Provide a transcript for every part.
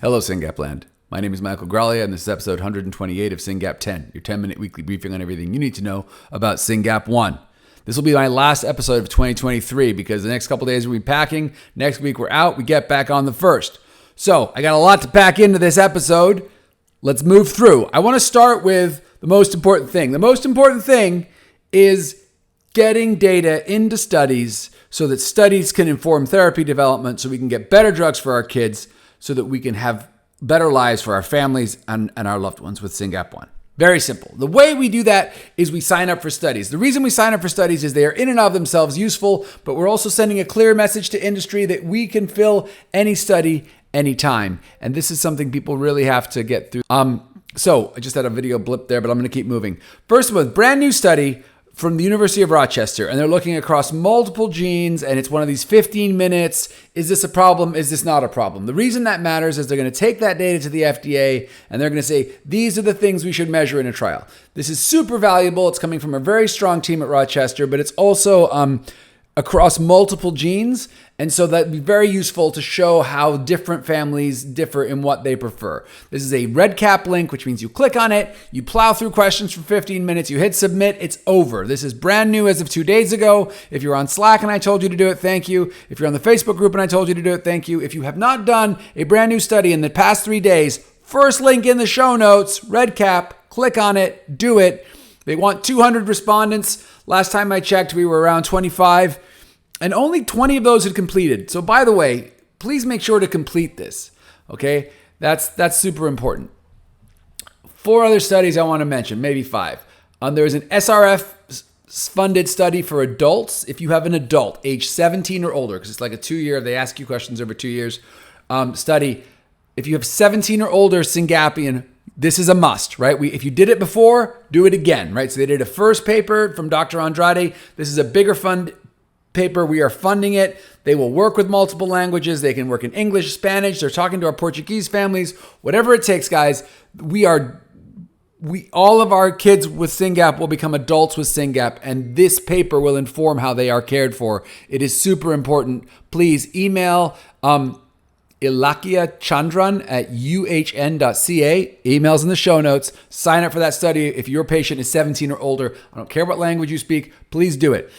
Hello, SYNGAP Land. My name is Michael Graglia, and this is episode 128 of SYNGAP 10, your 10-minute weekly briefing on everything you need to know about SYNGAP 1. This will be my last episode of 2023 because the next couple days we'll be packing. Next week we're out. We get back on the 1st. So I got a lot to pack into this episode. Let's move through. I want to start with the most important thing. The most important thing is getting data into studies so that studies can inform therapy development, so we can get better drugs for our kids, so that we can have better lives for our families and our loved ones with SYNGAP 1. Very simple. The way we do that is we sign up for studies. The reason we sign up for studies is they are in and of themselves useful, but we're also sending a clear message to industry that we can fill any study anytime. And this is something people really have to get through. So I just had a video blip there, but I'm going to keep moving. First of all, brand new study from the University of Rochester, and they're looking across multiple genes, and it's one of these 15 minutes. Is this a problem? Is this not a problem? The reason that matters is they're going to take that data to the FDA, and they're going to say, these are the things we should measure in a trial. This is super valuable. It's coming from a very strong team at Rochester, but it's also across multiple genes. And so that'd be very useful to show how different families differ in what they prefer. This is a red cap link, which means you click on it, you plow through questions for 15 minutes, you hit submit, it's over. This is brand new as of 2 days ago. If you're on Slack and I told you to do it, thank you. If you're on the Facebook group and I told you to do it, thank you. If you have not done a brand new study in the past 3 days, first link in the show notes, red cap, click on it, do it. They want 200 respondents. Last time I checked, we were around 25. And only 20 of those had completed. So by the way, please make sure to complete this. Okay? That's super important. 4 other studies I want to mention, maybe 5. There's an SRF funded study for adults. If you have an adult age 17 or older, because it's like a 2-year, they ask you questions over 2 years, study. If you have 17 or older Syngapian, this is a must, right? If you did it before, do it again, right? So they did a first paper from Dr. Andrade. This is a bigger fund paper. We are funding it. They will work with multiple languages. They can work in English, Spanish. They're talking to our Portuguese families. Whatever it takes, guys. All of our kids with SYNGAP will become adults with SYNGAP, and this paper will inform how they are cared for. It is super important. Please email Ilakia Chandran at uhn.ca. Emails in the show notes. Sign up for that study. If your patient is 17 or older, I don't care what language you speak, please do it.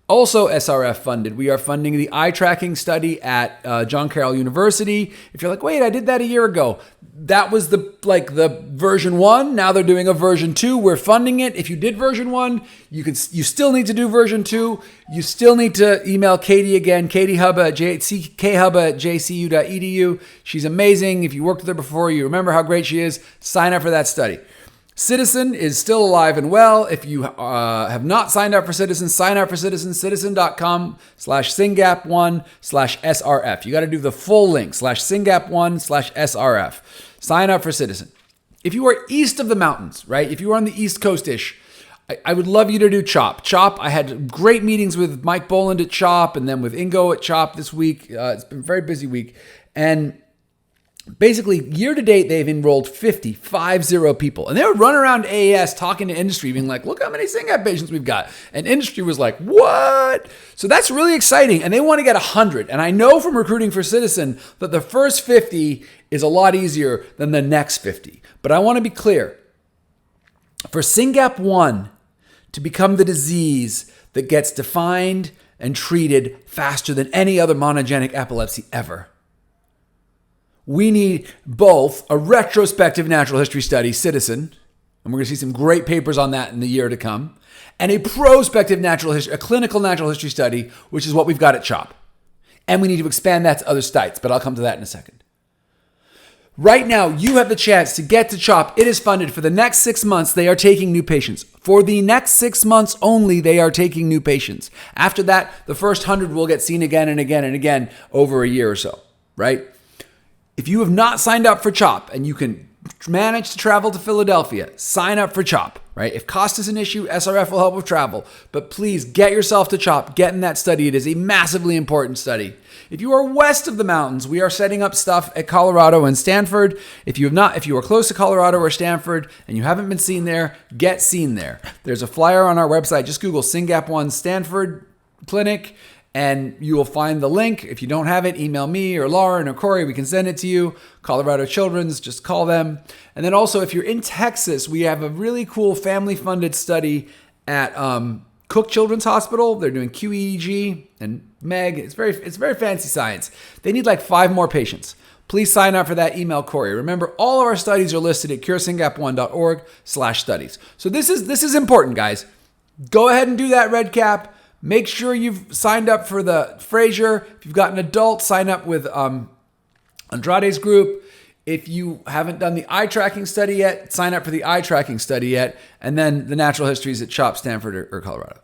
Also SRF funded. We are funding the eye tracking study at John Carroll University. If you're like, wait, I did that a year ago. That was the version 1. Now they're doing a version 2. We're funding it. If you did version 1, you still need to do version 2. You still need to email Katie again, ckhuba@jcu.edu. She's amazing. If you worked with her before, you remember how great she is. Sign up for that study. Citizen is still alive and well. If you have not signed up for Citizen, sign up for Citizen, citizen.com/SYNGAP1/SRF. You got to do the full link, /SYNGAP1/SRF. Sign up for Citizen. If you are east of the mountains, right? If you are on the East Coast-ish, I would love you to do CHOP. CHOP, I had great meetings with Mike Boland at CHOP and then with Ingo at CHOP this week. It's been a very busy week. And basically, year to date, they've enrolled 50 people. And they would run around AAS talking to industry, being like, look how many SYNGAP patients we've got. And industry was like, what? So that's really exciting. And they want to get 100. And I know from recruiting for Citizen that the first 50 is a lot easier than the next 50. But I want to be clear. For SYNGAP 1 to become the disease that gets defined and treated faster than any other monogenic epilepsy ever, we need both a retrospective natural history study, Citizen, and we're going to see some great papers on that in the year to come, and a prospective a clinical natural history study, which is what we've got at CHOP. And we need to expand that to other sites, but I'll come to that in a second. Right now, you have the chance to get to CHOP. It is funded for the next 6 months. They are taking new patients. For the next 6 months only, they are taking new patients. After that, the first 100 will get seen again and again and again over a year or so, right? If you have not signed up for CHOP and you can manage to travel to Philadelphia, sign up for CHOP, right? If cost is an issue, SRF will help with travel. But please get yourself to CHOP. Get in that study. It is a massively important study. If you are west of the mountains, we are setting up stuff at Colorado and Stanford. If you are close to Colorado or Stanford and you haven't been seen there, get seen there. There's a flyer on our website. Just Google SYNGAP1 Stanford Clinic And you will find the link. If you don't have it, email me or Lauren or Corey. We can send it to you. Colorado Children's, just call them. And then also, if you're in Texas, we have a really cool family-funded study at Cook Children's Hospital. They're doing QEEG and MEG. It's very fancy science. They need like 5 more patients. Please sign up for that. Email Corey. Remember, all of our studies are listed at curesingap1.org/studies. So this is important, guys. Go ahead and do that red cap. Make sure you've signed up for the Frazier. If you've got an adult, sign up with Andrade's group. If you haven't done the eye tracking study yet, sign up for the eye tracking study yet. And then the natural histories at CHOP, Stanford, or Colorado.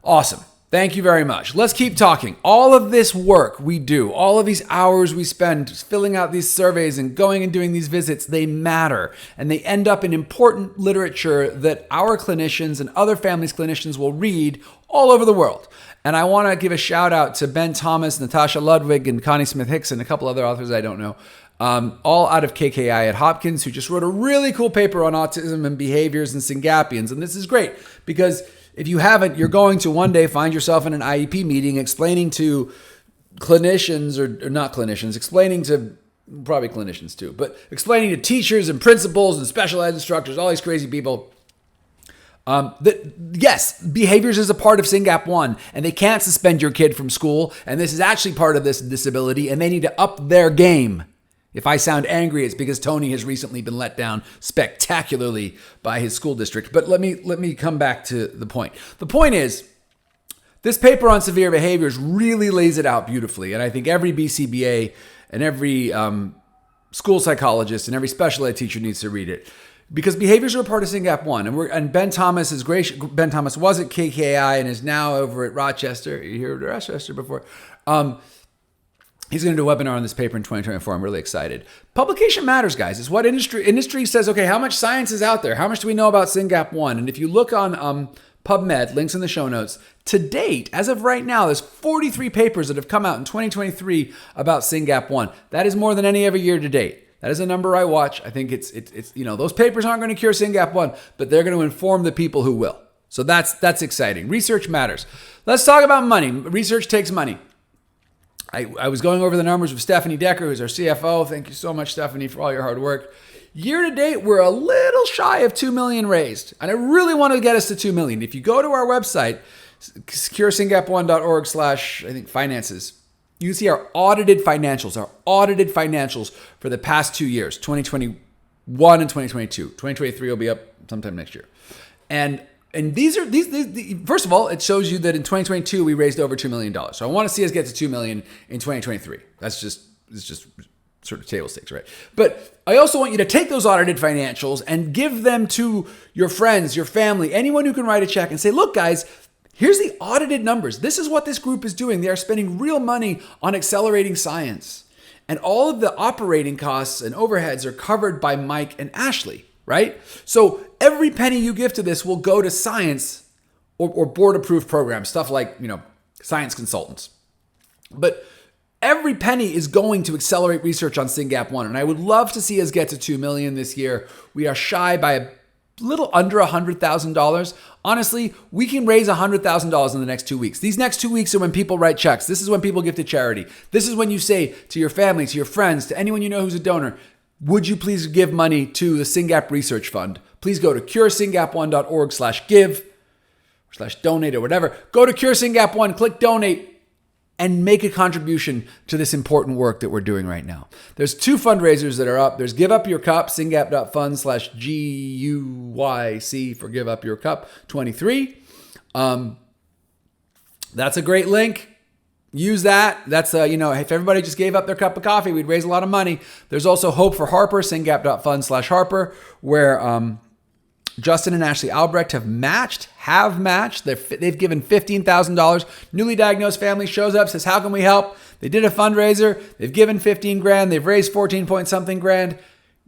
Awesome. Thank you very much. Let's keep talking. All of this work we do, all of these hours we spend filling out these surveys and going and doing these visits, they matter. And they end up in important literature that our clinicians and other families' clinicians will read all over the world. And I want to give a shout out to Ben Thomas, Natasha Ludwig, and Connie Smith-Hicks, and a couple other authors I don't know, all out of KKI at Hopkins, who just wrote a really cool paper on autism and behaviors and Syngapians. And this is great because if you haven't, you're going to one day find yourself in an IEP meeting explaining to clinicians, or not clinicians, explaining to probably clinicians too, but explaining to teachers and principals and special ed instructors, all these crazy people, that yes, behaviors is a part of SYNGAP 1, and they can't suspend your kid from school, and this is actually part of this disability, and they need to up their game. If I sound angry, it's because Tony has recently been let down spectacularly by his school district. But let me come back to the point. The point is, this paper on severe behaviors really lays it out beautifully, and I think every BCBA and every school psychologist and every special ed teacher needs to read it. Because behaviors are a part of SYNGAP 1. And Ben Thomas is great. Ben Thomas was at KKI and is now over at Rochester. You heard Rochester before. He's going to do a webinar on this paper in 2024. I'm really excited. Publication matters, guys. It's what industry says, okay, how much science is out there? How much do we know about SYNGAP 1? And if you look on PubMed, links in the show notes, to date, as of right now, there's 43 papers that have come out in 2023 about SYNGAP 1. That is more than any other year to date. That is a number I watch. I think it's those papers aren't going to cure SYNGAP 1, but they're going to inform the people who will. So that's exciting. Research matters. Let's talk about money. Research takes money. I was going over the numbers with Stephanie Decker, who's our CFO. Thank you so much, Stephanie, for all your hard work. Year to date, we're a little shy of $2 million raised. And I really want to get us to $2 million. If you go to our website, curesingap1.org/finances, you can see our audited financials for the past 2 years, 2021 and 2022. 2023 will be up sometime next year. And these first of all, it shows you that in 2022 we raised over $2 million. So I want to see us get to $2 million in 2023. It's just sort of table stakes, right? But I also want you to take those audited financials and give them to your friends, your family, anyone who can write a check and say, look, guys, here's the audited numbers. This is what this group is doing. They are spending real money on accelerating science. And all of the operating costs and overheads are covered by Mike and Ashley, right? So every penny you give to this will go to science or board-approved programs, stuff like, science consultants. But every penny is going to accelerate research on SYNGAP 1. And I would love to see us get to $2 million this year. We are shy by a little under $100,000. Honestly, we can raise $100,000 in the next 2 weeks. These next 2 weeks are when people write checks. This is when people give to charity. This is when you say to your family, to your friends, to anyone you know who's a donor, would you please give money to the SYNGAP Research Fund? Please go to curesingap1.org/give/donate or whatever. Go to curesingap1, click donate, and make a contribution to this important work that we're doing right now. There's 2 fundraisers that are up. There's Give Up Your Cup, syngap.fund/GUYC for Give Up Your Cup 23. That's a great link. Use that. That's, if everybody just gave up their cup of coffee, we'd raise a lot of money. There's also Hope for Harper, syngap.fund/Harper, where Justin and Ashley Albrecht have matched. They've given $15,000. Newly diagnosed family shows up, says, how can we help? They did a fundraiser. They've given 15 grand. They've raised 14 point something grand.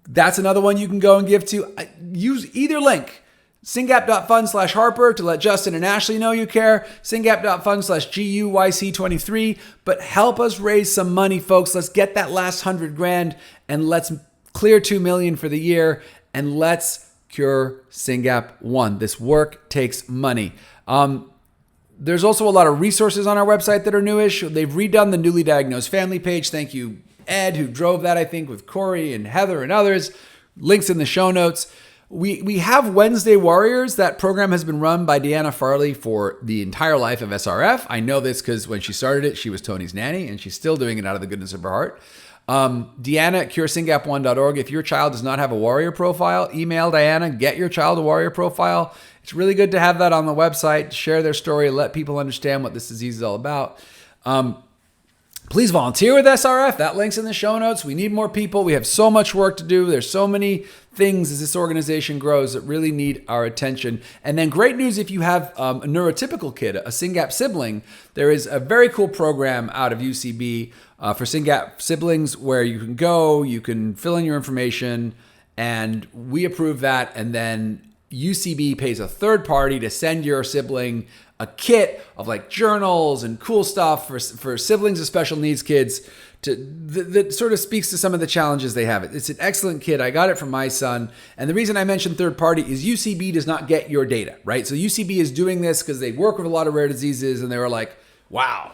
That's another one you can go and give to. Use either link. syngap.fund/Harper to let Justin and Ashley know you care. syngap.fund/GUYC23. But help us raise some money, folks. Let's get that last 100 grand and let's clear 2 million for the year, and let's cure SYNGAP 1. This work takes money. There's also a lot of resources on our website that are newish. They've redone the newly diagnosed family page. Thank you, Ed, who drove that, I think, with Corey and Heather and others. Links in the show notes. We have Wednesday Warriors. That program has been run by Deanna Farley for the entire life of SRF. I know this because when she started it, she was Tony's nanny, and she's still doing it out of the goodness of her heart. Deanna at curesingap1.org. If your child does not have a warrior profile, email Diana, get your child a warrior profile. It's really good to have that on the website, share their story, let people understand what this disease is all about. Please volunteer with SRF. That link's in the show notes. We need more people. We have so much work to do. There's so many things as this organization grows that really need our attention. And then great news if you have a neurotypical kid, a SYNGAP sibling, there is a very cool program out of UCB for SYNGAP siblings where you can go, you can fill in your information, and we approve that. And then UCB pays a third party to send your sibling a kit of like journals and cool stuff for siblings of special needs kids that sort of speaks to some of the challenges they have. It's an excellent kit. I got it from my son. And the reason I mentioned third party is UCB does not get your data, right? So UCB is doing this because they work with a lot of rare diseases and they were like, wow,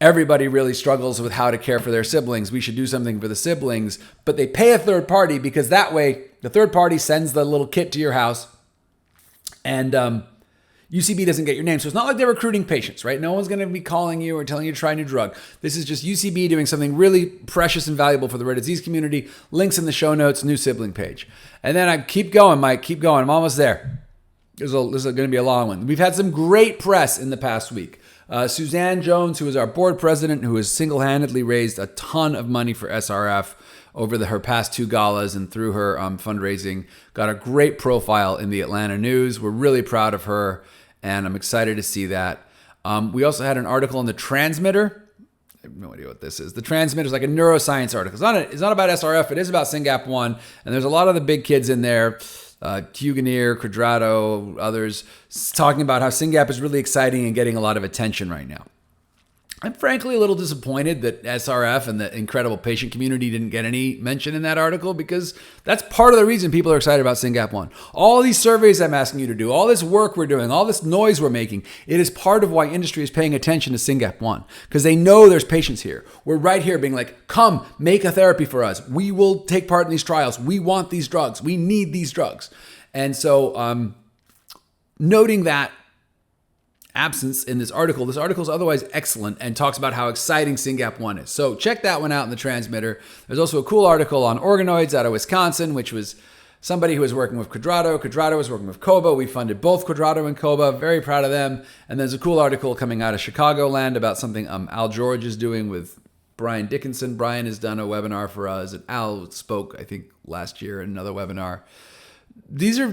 everybody really struggles with how to care for their siblings. We should do something for the siblings. But they pay a third party because that way the third party sends the little kit to your house and UCB doesn't get your name. So it's not like they're recruiting patients, right? No one's going to be calling you or telling you to try a new drug. This is just UCB doing something really precious and valuable for the rare disease community. Links in the show notes, new sibling page. And then I keep going, Mike, keep going. I'm almost there. This is going to be a long one. We've had some great press in the past week. Suzanne Jones, who is our board president, who has single-handedly raised a ton of money for SRF over her past two galas and through her fundraising, got a great profile in the Atlanta News. We're really proud of her, and I'm excited to see that. We also had an article in the Transmitter. I have no idea what this is. The Transmitter is like a neuroscience article. It's not about SRF. It is about SYNGAP1, and there's a lot of the big kids in there. Huganier, Quadrado, others, talking about how SYNGAP is really exciting and getting a lot of attention right now. I'm frankly a little disappointed that SRF and the incredible patient community didn't get any mention in that article because that's part of the reason people are excited about SYNGAP1. All these surveys I'm asking you to do, all this work we're doing, all this noise we're making, it is part of why industry is paying attention to SYNGAP1 because they know there's patients here. We're right here being like, come, make a therapy for us. We will take part in these trials. We want these drugs. We need these drugs. And so noting that absence in this article is otherwise excellent and talks about how exciting SYNGAP1 is. So check that one out in the Transmitter. There's also a cool article on organoids out of Wisconsin, which was somebody who was working with Quadrado. Quadrado was working with COBA. We funded both Quadrado and COBA. Very proud of them. And there's a cool article coming out of Chicagoland about something Al George is doing with Brian Dickinson. Brian has done a webinar for us, and Al spoke, I think, last year in another webinar. These are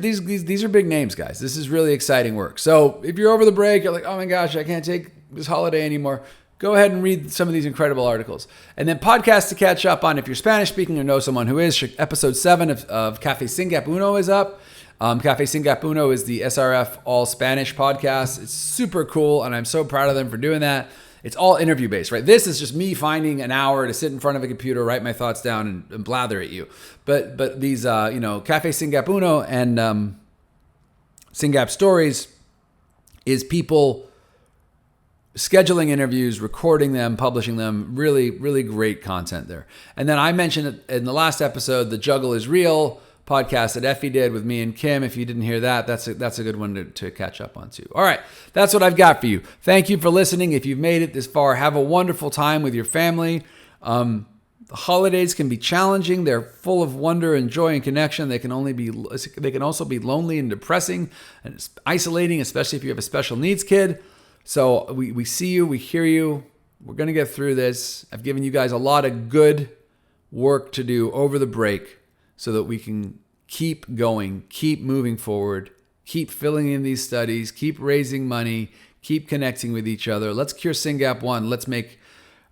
big names, guys. This is really exciting work. So if you're over the break, you're like, oh my gosh, I can't take this holiday anymore. Go ahead and read some of these incredible articles. And then podcasts to catch up on. If you're Spanish speaking or know someone who is, episode 7 of Café SYNGAP Uno is up. Café SYNGAP Uno is the SRF all Spanish podcast. It's super cool, and I'm so proud of them for doing that. It's all interview based, right? This is just me finding an hour to sit in front of a computer, write my thoughts down, and blather at you. But these, Café SYNGAP Uno and SYNGAP Stories is people scheduling interviews, recording them, publishing them. Really, really great content there. And then I mentioned in the last episode, the Juggle is Real podcast that Effie did with me and Kim. If you didn't hear that, that's a good one to catch up on too. All right, that's what I've got for you. Thank you for listening. If you've made it this far, have a wonderful time with your family. The holidays can be challenging. They're full of wonder and joy and connection. They can also be lonely and depressing and isolating, especially if you have a special needs kid. So we see you, we hear you. We're going to get through this. I've given you guys a lot of good work to do over the break so that we can keep going, keep moving forward, keep filling in these studies, keep raising money, keep connecting with each other. Let's cure SYNGAP1. Let's make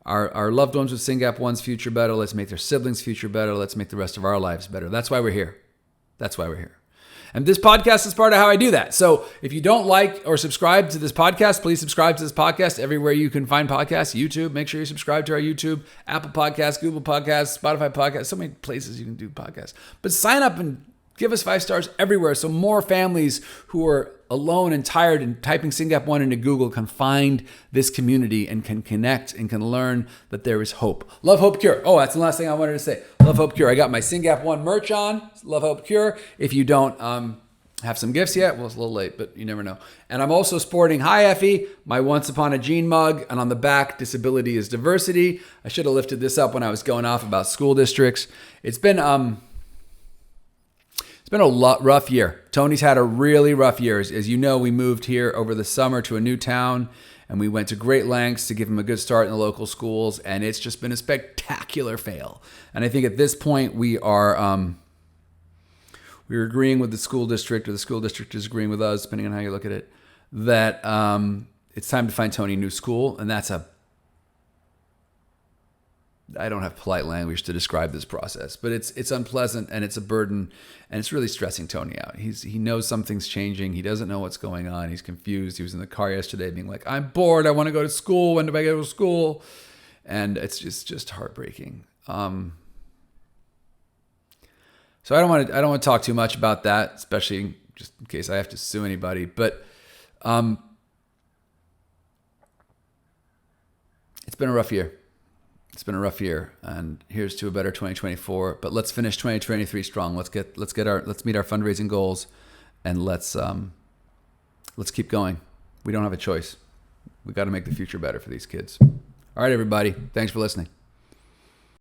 our loved ones with SYNGAP1's future better. Let's make their siblings' future better. Let's make the rest of our lives better. That's why we're here. That's why we're here. And this podcast is part of how I do that. So if you don't like or subscribe to this podcast, please subscribe to this podcast everywhere you can find podcasts. YouTube, make sure you subscribe to our YouTube, Apple Podcasts, Google Podcasts, Spotify Podcasts, so many places you can do podcasts. But sign up and Give us 5 stars everywhere so more families who are alone and tired and typing SingGap1 into Google can find this community and can connect and can learn that there is hope. Love, Hope, Cure. Oh, that's the last thing I wanted to say. Love, Hope, Cure. I got my SingGap1 merch on. Love, Hope, Cure. If you don't have some gifts yet, well, it's a little late, but you never know. And I'm also sporting, hi Effie, my Once Upon a Gene mug. And on the back, disability is diversity. I should have lifted this up when I was going off about school districts. It's been a rough year. Tony's had a really rough year. As you know, we moved here over the summer to a new town, and we went to great lengths to give him a good start in the local schools, and it's just been a spectacular fail. And I think at this point we're agreeing with the school district, or the school district is agreeing with us, depending on how you look at it, that it's time to find Tony a new school, and I don't have polite language to describe this process, but it's unpleasant and it's a burden, and it's really stressing Tony out. He knows something's changing. He doesn't know what's going on. He's confused. He was in the car yesterday being like, I'm bored. I want to go to school. When do I go to school? And it's just heartbreaking. So I don't want to talk too much about that, especially just in case I have to sue anybody, but it's been a rough year. It's been a rough year, and here's to a better 2024. But let's finish 2023 strong. Let's meet our fundraising goals, and let's keep going. We don't have a choice. We got to make the future better for these kids. All right, everybody. Thanks for listening.